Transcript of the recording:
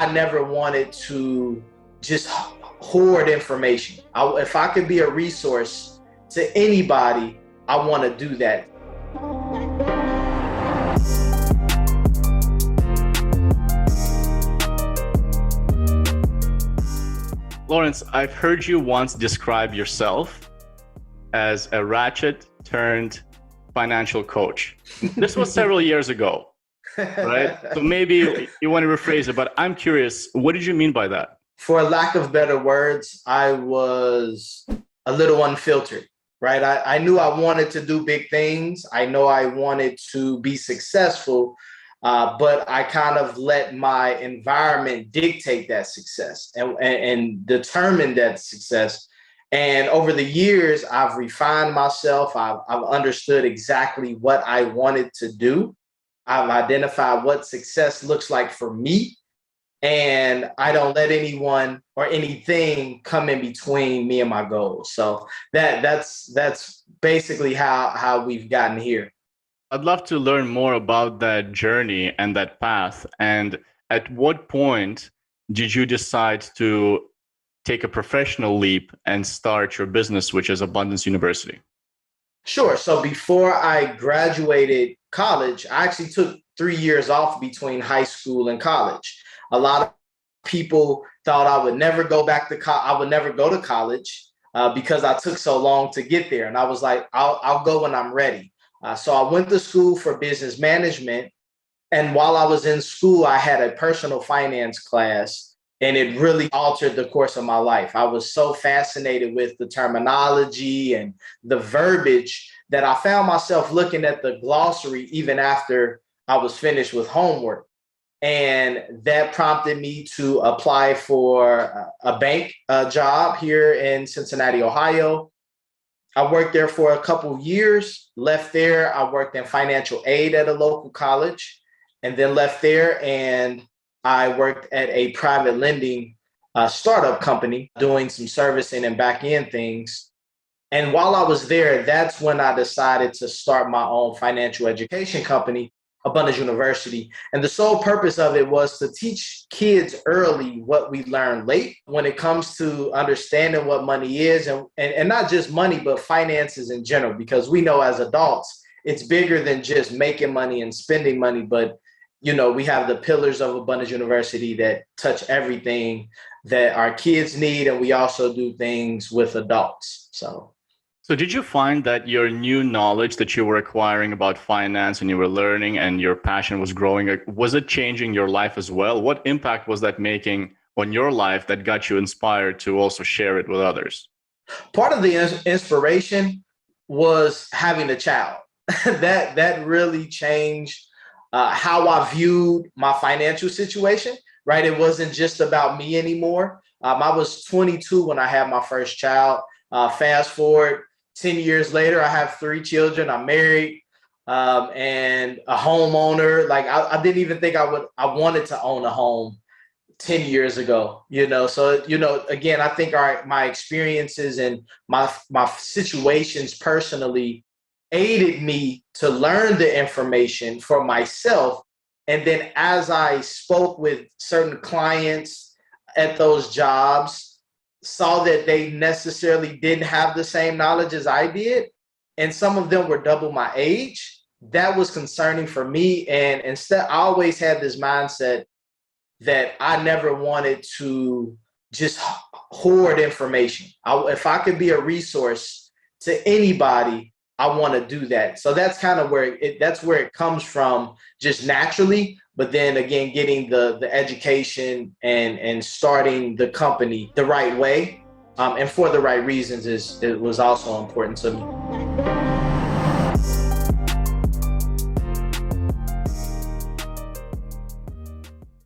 I never wanted to just hoard information. If I could be a resource to anybody, I want to do that. Lawrence, I've heard you once describe yourself as a ratchet turned financial coach. This was several years ago, right? So maybe you want to rephrase it, but I'm curious, what did you mean by that? For lack of better words, I was a little unfiltered, right? I knew I wanted to do big things. I know I wanted to be successful, but I kind of let my environment dictate that success and determine that success. And over the years, I've refined myself. I've understood exactly what I wanted to do. I've identified what success looks like for me. And I don't let anyone or anything come in between me and my goals. So that's basically how we've gotten here. I'd love to learn more about that journey and that path. And at what point did you decide to take a professional leap and start your business, which is Abundance University? Sure. So before I graduated college, I actually took 3 years off between high school and college. A lot of people thought I would never go back to I would never go to college because I took so long to get there. And I was like, I'll go when I'm ready. So I went to school for business management. And while I was in school, I had a personal finance class, and it really altered the course of my life. I was so fascinated with the terminology and the verbiage that I found myself looking at the glossary even after I was finished with homework. And that prompted me to apply for a bank job here in Cincinnati, Ohio. I worked there for a couple of years, left there. I worked in financial aid at a local college, and then left there. And I worked at a private lending startup company doing some servicing and back end things. And while I was there, that's when I decided to start my own financial education company, Abundance University. And the sole purpose of it was to teach kids early what we learn late when it comes to understanding what money is and not just money, but finances in general, because we know as adults, it's bigger than just making money and spending money. But, you know, we have the pillars of Abundance University that touch everything that our kids need. And we also do things with adults. So did you find that your new knowledge that you were acquiring about finance and you were learning and your passion was growing, was it changing your life as well? What impact was that making on your life that got you inspired to also share it with others? Part of the inspiration was having a child. that really changed how I viewed my financial situation, right? It wasn't just about me anymore. I was 22 when I had my first child. Fast forward 10 years later, I have 3 children. I'm married and a homeowner. Like I didn't even think I wanted to own a home 10 years ago, you know? So, you know, again, I think my experiences and my situations personally aided me to learn the information for myself. And then as I spoke with certain clients at those jobs, saw that they necessarily didn't have the same knowledge as I did, and some of them were double my age. That was concerning for me. And instead, I always had this mindset that I never wanted to just hoard information. If I could be a resource to anybody, I want to do that. So that's kind of where it comes from, just naturally. But then again, getting the education and starting the company the right way and for the right reasons it was also important to me.